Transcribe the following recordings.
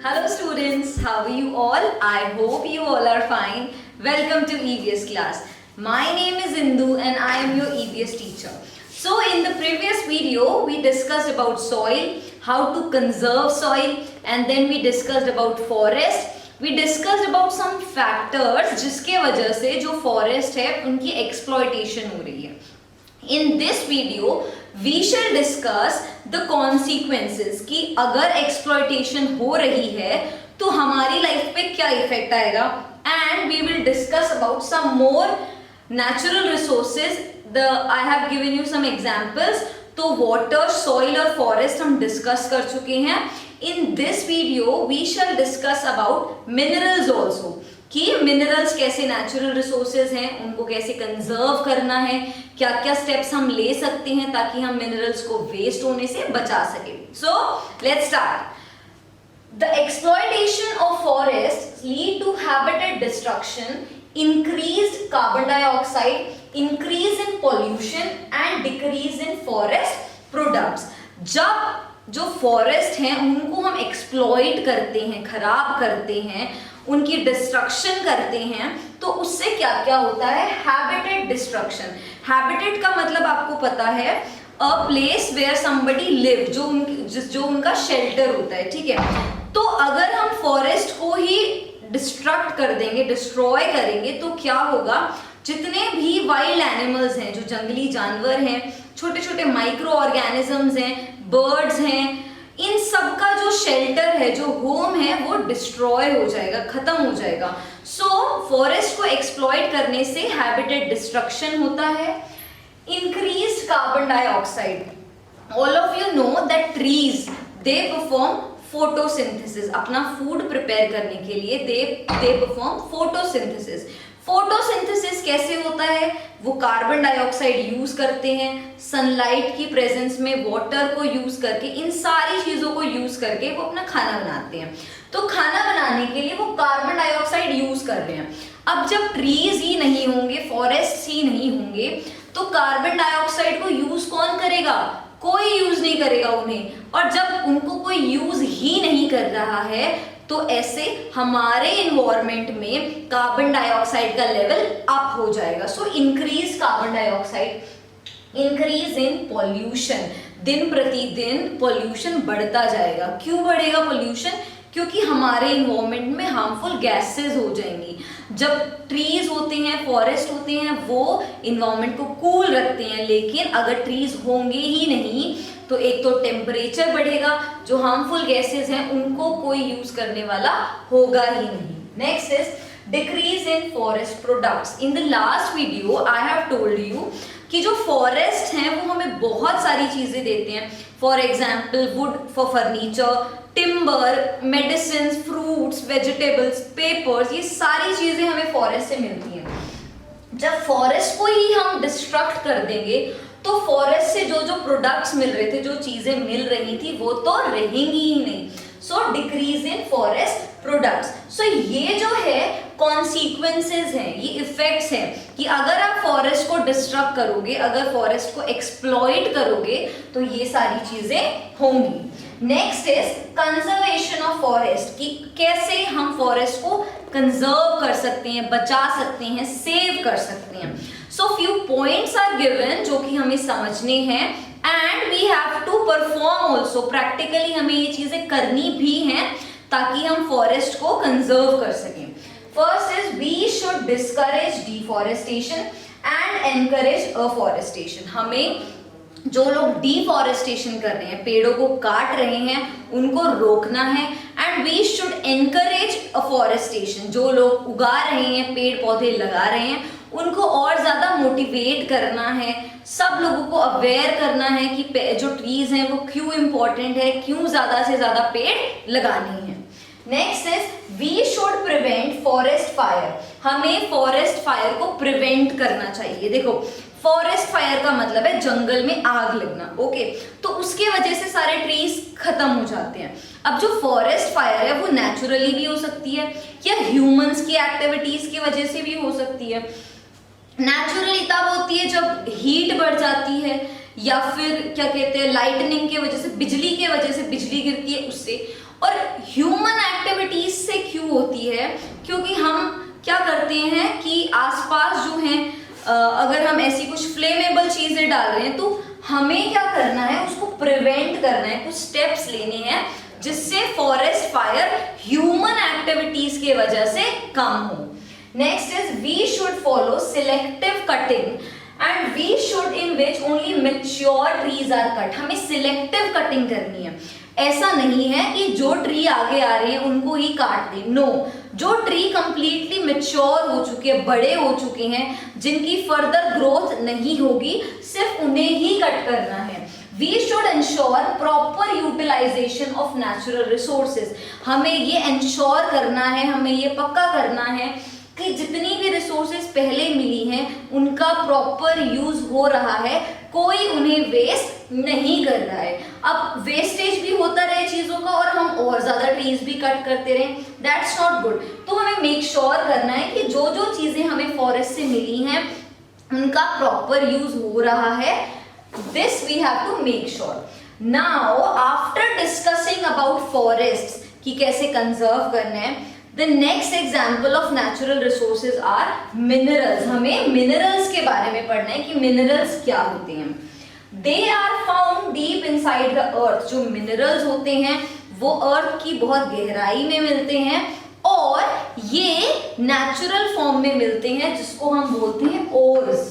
Hello students, how are you all? I hope you all are fine. Welcome to EVS class. My name is Indu and I am your EVS teacher. So in the previous video, we discussed about soil, how to conserve soil, and then we discussed about forest. We discussed about some factors जिसके वजह से जो forest है उनकी exploitation हो रही है. In this video, we shall discuss the consequences कि अगर exploitation हो रही है तो हमारी लाइफ पे क्या इफेक्ट आएगा, and we will discuss about some more natural resources. I have given you some examples. तो water, soil और forest हम discuss कर चुके हैं. In this video, we shall discuss about minerals also. कि मिनरल्स कैसे नेचुरल रिसोर्सेज हैं, उनको कैसे कंजर्व करना है, क्या क्या स्टेप्स हम ले सकते हैं ताकि हम मिनरल्स को वेस्ट होने से बचा सके. So let's start. The exploitation of forest lead to habitat destruction, increased carbon dioxide, increase in pollution and decrease in forest products. जब जो फॉरेस्ट हैं उनको हम एक्सप्लॉइट करते हैं, खराब करते हैं, उनकी डिस्ट्रक्शन करते हैं, तो उससे क्या क्या होता है? Habitat destruction. हैबिटेट का मतलब आपको पता है, a place where somebody live, जो उनका शेल्टर होता है, ठीक है. तो अगर हम फॉरेस्ट को ही डिस्ट्रक्ट कर देंगे, डिस्ट्रॉय करेंगे, तो क्या होगा? जितने भी वाइल्ड एनिमल्स हैं, जो जंगली जानवर हैं, छोटे छोटे माइक्रो ऑर्गेनिजम्स हैं, बर्ड्स हैं, इन सब का जो शेल्टर है, जो होम है, वो डिस्ट्रॉय हो जाएगा, खत्म हो जाएगा. सो फॉरेस्ट को एक्सप्लॉइट करने से हैबिटेट डिस्ट्रक्शन होता है. Increased carbon dioxide. All of you know that trees they perform photosynthesis. अपना फूड प्रिपेयर करने के लिए दे परफॉर्म फोटोसिंथेसिस. फोटोसिंथेसिस कैसे होता है? वो कार्बन डाइऑक्साइड यूज करते हैं, सनलाइट की प्रेजेंस में वाटर को यूज करके, इन सारी चीजों को यूज करके वो अपना खाना बनाते हैं. तो खाना बनाने के लिए वो कार्बन डाइऑक्साइड यूज कर रहे हैं. अब जब ट्रीज ही नहीं होंगे, फॉरेस्ट ही नहीं होंगे, तो कार्बन डाइऑक्साइड को यूज कौन करेगा? कोई यूज नहीं करेगा उन्हें. और जब उनको कोई यूज ही नहीं कर रहा है, तो ऐसे हमारे इन्वायरमेंट में कार्बन डाइऑक्साइड का लेवल अप हो जाएगा. So increase carbon dioxide, increase in pollution. दिन प्रतिदिन पॉल्यूशन बढ़ता जाएगा. क्यों बढ़ेगा पॉल्यूशन? क्योंकि हमारे इन्वायरमेंट में हार्मफुल गैसेस हो जाएंगी. जब ट्रीज होते हैं, फॉरेस्ट होते हैं, वो इन्वायरमेंट को कूल रखते हैं, लेकिन अगर ट्रीज होंगे ही नहीं तो एक तो टेम्परेचर बढ़ेगा, जो हार्मफुल गैसेस हैं उनको कोई यूज करने वाला होगा ही नहीं. Next is decrease in forest products. In the last video I have told you कि जो फॉरेस्ट हैं वो हमें बहुत सारी चीजें देते हैं. For example would for furniture, timber, medicine, fruits, vegetables, papers, ये सारी चीजें हमें फॉरेस्ट से मिलती हैं. जब फॉरेस्ट को ही हम डिस्ट्रक्ट कर देंगे तो फॉरेस्ट से जो जो प्रोडक्ट्स मिल रहे थे, जो चीजें मिल रही थी, वो तो रहेंगी ही नहीं. सो डिक्रीज इन फॉरेस्ट प्रोडक्ट्स. सो ये जो है कॉन्सिक्वेंसेज हैं, ये इफेक्ट्स हैं कि अगर आप फॉरेस्ट को डिस्ट्रक्ट करोगे, अगर फॉरेस्ट को एक्सप्लॉइट करोगे, तो ये सारी चीजें होंगी. Next is conservation of forest, कि कैसे हम फॉरेस्ट को कंजर्व कर सकते हैं, बचा सकते हैं, सेव कर सकते हैं. So few points are given जो कि हमें समझने हैं, and we have to perform also. Practically हमें ये चीजें करनी भी हैं ताकि हम फॉरेस्ट को कंजर्व कर सकें. First is we should discourage deforestation and encourage afforestation. हमें जो लोग डिफॉरेस्टेशन कर रहे हैं, पेड़ों को काट रहे हैं, उनको रोकना है. And we should encourage afforestation. जो लोग उगा रहे हैं, पेड़ पौधे लगा रहे हैं, उनको और ज्यादा मोटिवेट करना है. सब लोगों को अवेयर करना है कि जो ट्रीज हैं वो क्यों इंपॉर्टेंट है, क्यों ज्यादा से ज्यादा पेड़ लगाने हैं. Next is we should prevent forest fire. हमें फॉरेस्ट फायर को प्रिवेंट करना चाहिए. देखो, फॉरेस्ट फायर का मतलब है जंगल में आग लगना. ओके, तो उसके वजह से सारे ट्रीज खत्म हो जाते हैं. अब जो फॉरेस्ट फायर है वो नेचुरली भी हो सकती है या ह्यूमंस की एक्टिविटीज की वजह से भी हो सकती है. नेचुरली तब होती है जब हीट बढ़ जाती है, या फिर क्या कहते हैं लाइटनिंग की वजह से, बिजली की वजह से बिजली गिरती है उससे. और ह्यूमन एक्टिविटीज से क्यों होती है? क्योंकि हम क्या करते हैं कि आसपास जो है अगर हम ऐसी कुछ फ्लेमेबल चीजें डाल रहे हैं तो हमें क्या करना है, उसको प्रिवेंट करना है, कुछ स्टेप्स लेने हैं जिससे फॉरेस्ट फायर ह्यूमन एक्टिविटीज की वजह से कम हो। Next is we should follow selective cutting and we should in which only mature trees are cut. हमें सिलेक्टिव कटिंग करनी है। ऐसा नहीं है कि जो ट्री आगे आ रहे हैं उनको ही काट दें। नो, जो ट्री कंप्लीटली मैच्योर हो चुके हैं, बड़े हो चुके हैं, जिनकी फर्दर ग्रोथ नहीं होगी, सिर्फ उन्हें ही कट करना है। We should ensure proper utilisation of natural resources. हमें ये इंश्योर करना है, हमें ये पक्का करना है कि जितनी भी रिसोर्सेज पहले मिली हैं उनका प्रॉपर यूज हो रहा है, कोई उन्हें वेस्ट नहीं कर रहा है। अब वेस्टेज भी होता रहे चीजों का और हम और ज्यादा ट्रीज भी कट करते रहे, दैट्स नॉट गुड। तो हमें मेक श्योर करना है कि जो जो चीजें हमें फॉरेस्ट से मिली हैं उनका प्रॉपर यूज हो रहा है। This we have to make sure. Now after discussing about forests कि कैसे कंजर्व करना है, The next example of natural resources are minerals. हमें minerals के बारे में पढ़ना है कि minerals क्या होते हैं। They are found deep inside the earth. जो minerals होते हैं वो earth की बहुत गहराई में मिलते हैं और ये natural form में मिलते हैं जिसको हम बोलते हैं ores.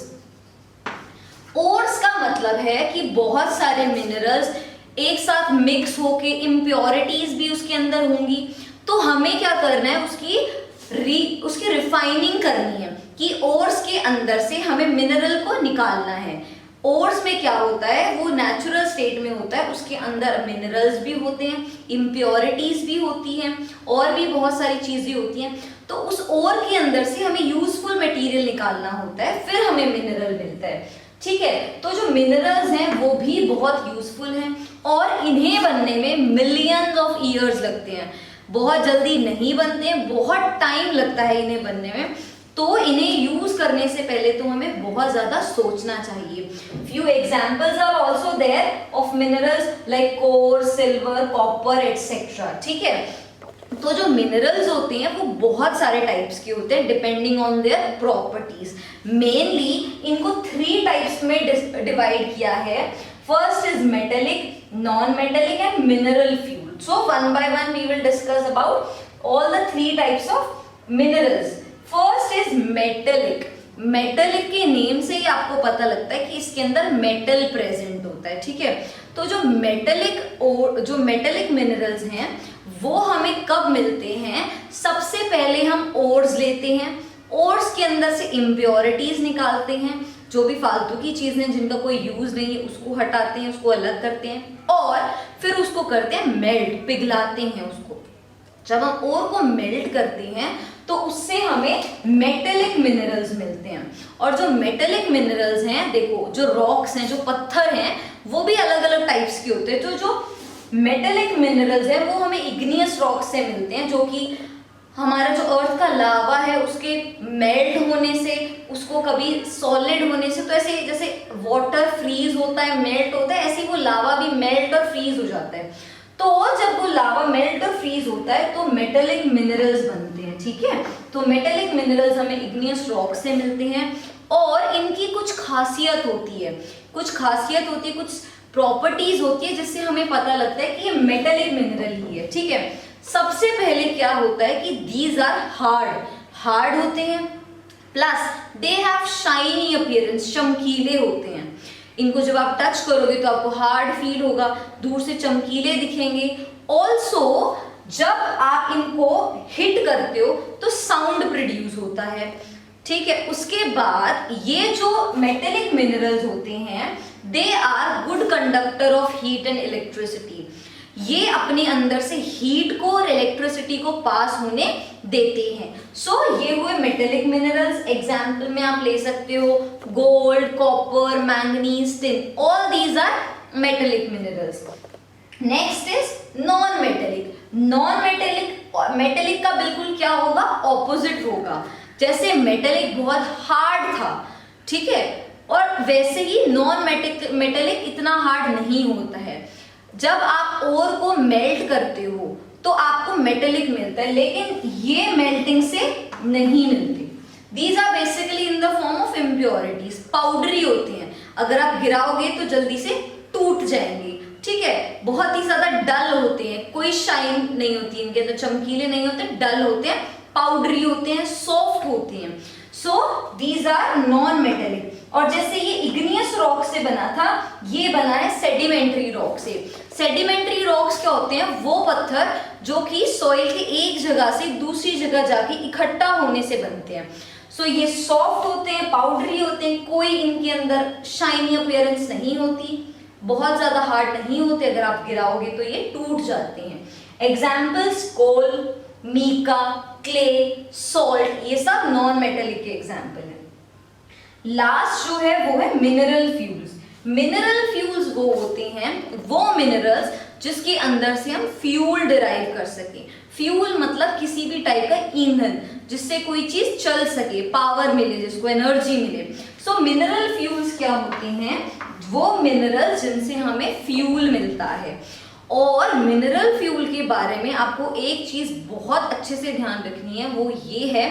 Ores का मतलब है कि बहुत सारे minerals एक साथ mix होके impurities भी उसके अंदर होंगी। तो हमें क्या करना है, उसकी रिफाइनिंग करनी है कि ओर्स के अंदर से हमें मिनरल को निकालना है। ओर्स में क्या होता है, वो नेचुरल स्टेट में होता है, उसके अंदर मिनरल्स भी होते हैं, इम्प्योरिटीज भी होती हैं और भी बहुत सारी चीजें होती हैं। तो उस ओर के अंदर से हमें यूजफुल मटेरियल निकालना होता है, फिर हमें मिनरल मिलता है। ठीक है, तो जो मिनरल्स हैं वो भी बहुत यूजफुल हैं और इन्हें बनने में मिलियंस ऑफ ईयर्स लगते हैं। बहुत जल्दी नहीं बनते हैं, बहुत टाइम लगता है इन्हें बनने में। तो इन्हें यूज करने से पहले तो हमें बहुत ज्यादा सोचना चाहिए। Few examples are also there of minerals like coal, silver, copper etcetera. ठीक है, तो जो मिनरल्स होते हैं वो बहुत सारे टाइप्स के होते हैं depending on their properties. Mainly इनको 3 टाइप्स में डिवाइड किया है। First is metallic, non metallic and mineral fuel. So one by one we will discuss about all the 3 types of minerals. First is metallic. Metallic के name से ही आपको पता लगता है कि इसके अंदर मेटल प्रेजेंट होता है। ठीक है, तो जो मेटेलिक मिनरल्स हैं वो हमें कब मिलते हैं? सबसे पहले हम ओर्स लेते हैं, ओर्स के अंदर से इम्प्योरिटीज निकालते हैं, जो भी फालतू की चीजें जिनका कोई यूज नहीं है उसको हटाते हैं, उसको अलग करते हैं और फिर उसको करते हैं मेल्ट, पिघलाते हैं उसको। जब हम ओर को मेल्ट करते हैं तो उससे हमें मेटेलिक मिनरल्स मिलते हैं। और जो मेटेलिक मिनरल्स हैं, देखो जो रॉक्स हैं, जो पत्थर हैं, वो भी अलग अलग टाइप्स के होते हैं। तो जो मेटेलिक मिनरल्स हैं वो हमें इग्नियस रॉक से मिलते हैं, जो कि हमारा जो अर्थ का लावा है उसके मेल्ट होने से, उसको कभी सॉलिड होने से, तो ऐसे जैसे वाटर फ्रीज होता है, मेल्ट होता है, ऐसे वो लावा भी मेल्ट और फ्रीज हो जाता है। तो जब वो लावा मेल्ट और फ्रीज होता है तो मेटेलिक मिनरल्स बनते हैं। ठीक है, तो मेटेलिक मिनरल्स हमें इग्नियस रॉक से मिलते हैं और इनकी कुछ खासियत होती है, कुछ प्रॉपर्टीज होती है जिससे हमें पता लगता है कि ये मेटेलिक मिनरल ही है। ठीक है, सबसे पहले क्या होता है कि दीज आर हार्ड होते हैं, plus they have shiny appearance, चमकीले होते हैं। इनको जब आप टच करोगे तो आपको हार्ड फील होगा, दूर से चमकीले दिखेंगे। ऑल्सो जब आप इनको हिट करते हो तो साउंड प्रोड्यूस होता है। ठीक है, उसके बाद ये जो मेटेलिक मिनरल्स होते हैं they are good conductor of heat and electricity. ये अपने अंदर से हीट को और इलेक्ट्रिसिटी को पास होने देते हैं। सो ये हुए मेटेलिक मिनरल्स। एग्जाम्पल में आप ले सकते हो gold, copper, manganese, tin, all these are metallic minerals. Next is non metallic. Metallic का बिल्कुल क्या होगा, ऑपोजिट होगा। जैसे मेटेलिक बहुत हार्ड था, ठीक है, और वैसे ही नॉन मेटेलिक इतना हार्ड नहीं होता है। जब आप ओर को मेल्ट करते हो तो तो आपको मेटेलिक मिलता है, लेकिन ये मेल्टिंग से नहीं मिलते। These are basically in the form of impurities, powdery होते हैं, अगर आप गिराओगे तो जल्दी से टूट जाएंगे, ठीक है। बहुत ही ज्यादा डल होते हैं, कोई शाइन नहीं होती इनके अंदर, चमकीले नहीं होते, डल होते हैं, पाउडरी होते हैं, सॉफ्ट होते हैं। So these are non metallic. और जैसे ये इग्नियस रॉक से बना था, ये बना है सेडिमेंट्री रॉक से। सेडिमेंट्री रॉक्स क्या होते हैं? वो पत्थर जो कि सॉइल के एक जगह से दूसरी जगह जाके इकट्ठा होने से बनते हैं। सो ये सॉफ्ट होते हैं, पाउडरी होते हैं, कोई इनके अंदर शाइनी अपीयरेंस नहीं होती, बहुत ज्यादा हार्ड नहीं होते, अगर आप गिराओगे तो ये टूट जाते हैं। एग्जाम्पल्स कोल, मीका, क्ले, सॉल्ट, ये सब नॉन मेटेलिक के एग्जाम्पल हैं। लास्ट जो है वो है मिनरल फ्यूल्स। मिनरल फ्यूल्स वो होते हैं, वो मिनरल्स जिसके अंदर से हम फ्यूल डिराइव कर सकें। फ्यूल मतलब किसी भी टाइप का ईंधन जिससे कोई चीज चल सके, पावर मिले, जिसको एनर्जी मिले। सो मिनरल फ्यूल्स क्या होते हैं? वो मिनरल्स जिनसे हमें फ्यूल मिलता है। और मिनरल फ्यूल के बारे में आपको एक चीज बहुत अच्छे से ध्यान रखनी है, वो ये है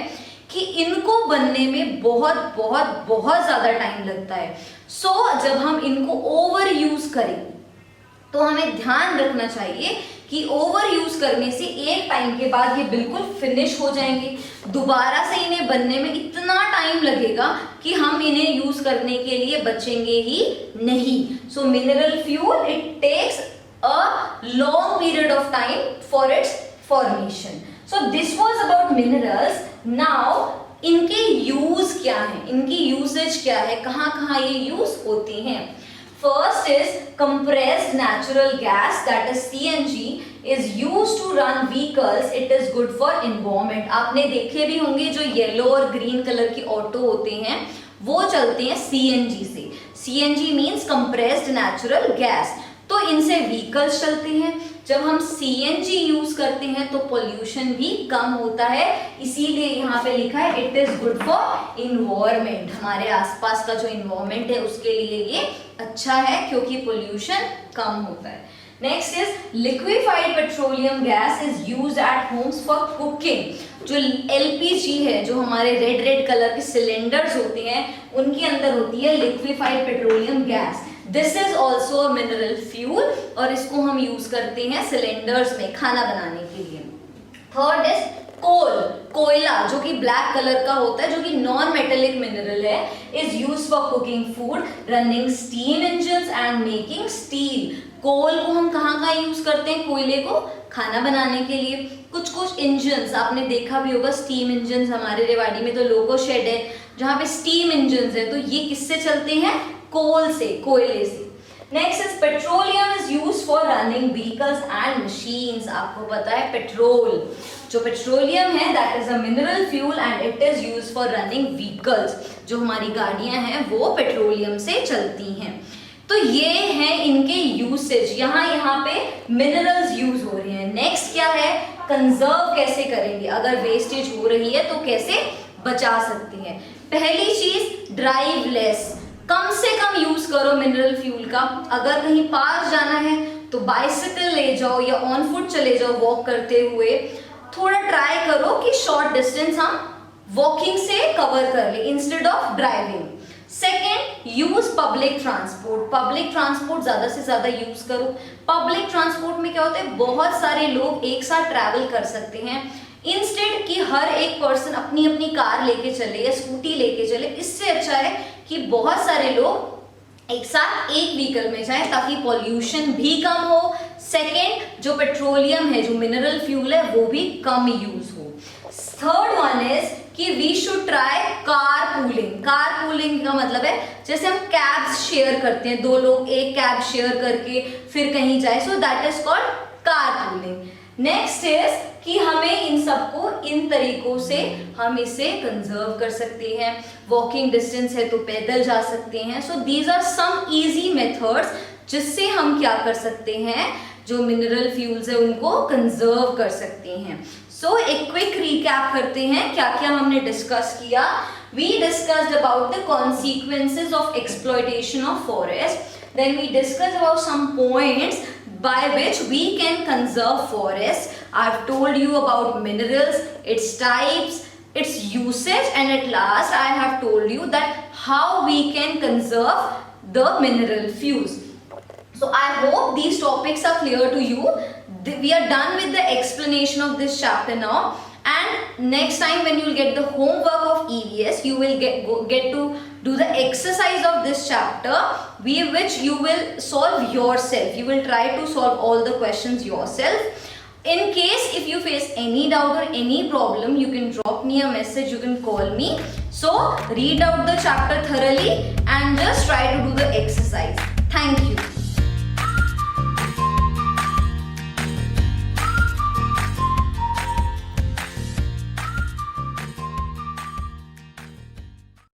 कि इनको बनने में बहुत बहुत बहुत ज्यादा टाइम लगता है। सो जब हम इनको ओवर यूज करें तो हमें ध्यान रखना चाहिए कि ओवर यूज करने से एक टाइम के बाद ये बिल्कुल फिनिश हो जाएंगे, दोबारा से इन्हें बनने में इतना टाइम लगेगा कि हम इन्हें यूज करने के लिए बचेंगे ही नहीं। So mineral fuel it takes a long period of time for its formation. So this was about minerals. Now इनके यूज क्या है, इनकी यूसेज क्या है, कहाँ कहाँ ये यूज होती हैं। First is compressed natural gas, that is CNG, is used to run vehicles. It is good for environment. आपने देखे भी होंगे जो येलो और ग्रीन कलर की ऑटो होते हैं वो चलते हैं CNG से। CNG means compressed natural gas. तो इनसे व्हीकल्स चलते हैं। जब हम CNG यूज करते हैं तो पोल्यूशन भी कम होता है, इसीलिए यहाँ पे लिखा है it is good for environment. हमारे आसपास का जो इन्वायरमेंट है उसके लिए ये अच्छा है क्योंकि पोल्यूशन कम होता है। Next is liquefied petroleum gas is used eight Holmes for cooking. जो LPG है, जो हमारे रेड रेड कलर के सिलेंडर्स होते हैं उनके अंदर होती है liquefied petroleum gas. This is also a mineral fuel और इसको हम यूज करते हैं सिलेंडर्स में खाना बनाने के लिए। थर्ड इज कोल, कोयला जो कि ब्लैक कलर का होता है, जो कि नॉन मेटेलिक मिनरल है, is used for cooking food, running steam engines and making steel. Coal को हम कहाँ कहाँ यूज करते हैं? कोयले को खाना बनाने के लिए। कुछ कुछ इंजन्स आपने देखा भी होगा, स्टीम इंजन्स, हमारे रेवाड़ी में तो लोको शेड है जहाँ पे स्टीम इंजन्स है, तो ये किससे चलते हैं? कोल से, कोयले से। Next is petroleum is used for running vehicles and machines. आपको पता है पेट्रोल, जो पेट्रोलियम है that is a mineral fuel and it is used for running vehicles. जो हमारी गाड़ियां हैं वो पेट्रोलियम से चलती हैं। तो ये है इनके यूसेज, यहाँ पे मिनरल्स यूज हो रहे हैं। नेक्स्ट क्या है? कंजर्व कैसे करेंगे, अगर वेस्टेज हो रही है तो कैसे बचा सकते हैं। पहली चीज ड्राइव लेस, कम से कम यूज करो मिनरल फ्यूल का। अगर कहीं पास जाना है तो बाइसिकल ले जाओ या ऑन फुट चले जाओ वॉक करते हुए। थोड़ा ट्राई करो कि शॉर्ट डिस्टेंस हम वॉकिंग से कवर कर ले instead of driving. Second, use public transport. Public transport ज्यादा से ज्यादा यूज करो। पब्लिक ट्रांसपोर्ट में क्या होता है, बहुत सारे लोग एक साथ ट्रैवल कर सकते हैं। इंस्टेड कि हर एक पर्सन अपनी अपनी कार लेके चले या स्कूटी लेके चले, इससे अच्छा है कि बहुत सारे लोग एक साथ एक व्हीकल में जाएं ताकि पॉल्यूशन भी कम हो। सेकेंड, जो पेट्रोलियम है, जो मिनरल फ्यूल है, वो भी कम यूज हो। थर्ड वन इज कि we should try car pooling. Car pooling का मतलब है जैसे हम कैब्स शेयर करते हैं, दो लोग एक कैब शेयर करके फिर कहीं जाए, so that is called car pooling. Next is कि हमें इन सबको इन तरीकों से हम इसे कंजर्व कर सकते हैं। वॉकिंग डिस्टेंस है तो पैदल जा सकते हैं। So these are some easy methods जिससे हम क्या कर सकते हैं, जो मिनरल फ्यूल्स है उनको कंजर्व कर सकते हैं। सो एक क्विक रिकैप करते हैं क्या क्या हमने डिस्कस किया। We discussed about the consequences of exploitation of forest, then we discussed about some points by which we can conserve forests. I've told you about minerals, its types, its usage, and at last I have told you that how we can conserve the mineral fuse. So I hope these topics are clear to you. We are done with the explanation of this chapter now, and next time when you will get the homework of EVS, you will get to do the exercise of this chapter, which you will solve yourself. You will try to solve all the questions yourself. In case if you face any doubt or any problem, you can drop me a message, you can call me. So read out the chapter thoroughly and just try to do the exercise. Thank you.